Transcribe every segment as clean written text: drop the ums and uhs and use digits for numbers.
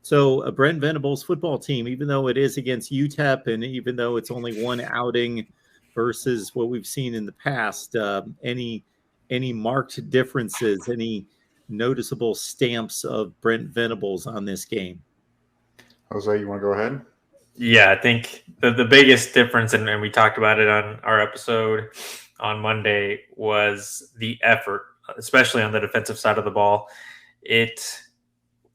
So a Brent Venables football team, even though it is against UTEP and even though it's only one outing versus what we've seen in the past, any marked differences, any noticeable stamps of Brent Venables on this game? Jose, you want to go ahead? Yeah, I think the biggest difference, and we talked about it on our episode on Monday, was the effort, especially on the defensive side of the ball. It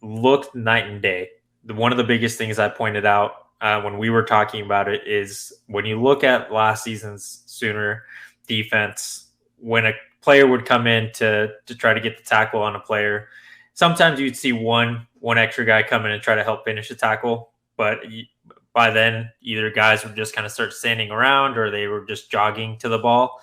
looked night and day. One of the biggest things I pointed out when we were talking about it is when you look at last season's Sooner defense, when a player would come in to try to get the tackle on a player, sometimes you'd see one extra guy come in and try to help finish the tackle, but by then either guys would just kind of start standing around or they were just jogging to the ball.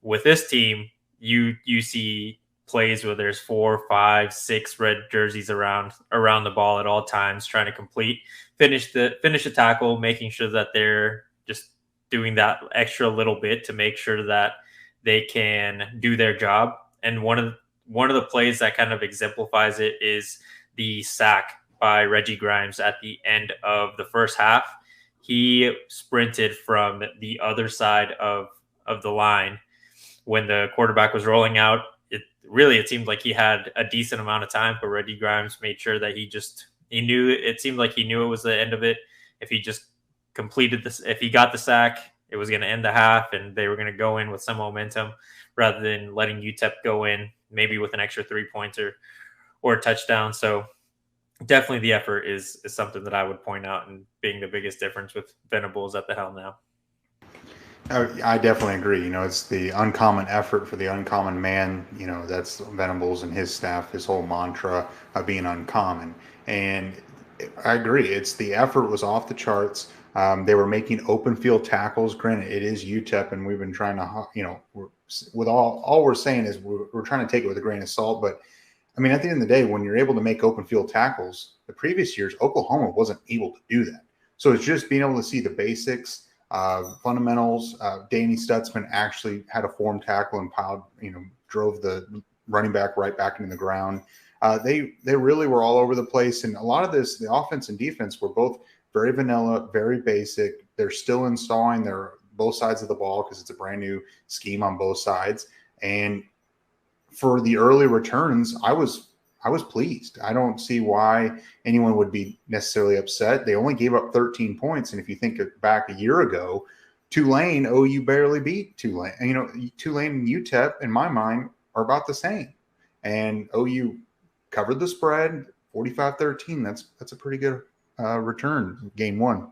With this team, you see plays where there's 4, 5, 6 red jerseys around the ball at all times, trying to finish the tackle, making sure that they're just doing that extra little bit to make sure that they can do their job. And one of the plays that kind of exemplifies it is the sack by Reggie Grimes at the end of the first half. He sprinted from the other side of the line when the quarterback was rolling out. It seemed like he had a decent amount of time, but Reggie Grimes made sure that it seemed like he knew it was the end of it. If he just completed this, if he got the sack, it was going to end the half and they were going to go in with some momentum rather than letting UTEP go in maybe with an extra 3 points or a touchdown. So definitely the effort is something that I would point out and being the biggest difference with Venables at the helm now. I definitely agree. It's the uncommon effort for the uncommon man. That's Venables and his staff, his whole mantra of being uncommon. And I agree. It's the effort was off the charts. They were making open field tackles. Granted, it is UTEP, and we've been trying to, with all we're saying is we're trying to take it with a grain of salt. But I mean, at the end of the day, when you're able to make open field tackles, the previous years, Oklahoma wasn't able to do that. So it's just being able to see the basics. Fundamentals. Danny Stutzman actually had a form tackle and drove the running back right back into the ground. They really were all over the place, and a lot of this, the offense and defense, were both very vanilla, very basic. They're still installing their both sides of the ball because it's a brand new scheme on both sides. And for the early returns, I was pleased. I don't see why anyone would be necessarily upset. They only gave up 13 points. And if you think back a year ago, Tulane, OU barely beat Tulane. And, Tulane and UTEP, in my mind, are about the same. And OU covered the spread, 45-13. That's a pretty good return, game one.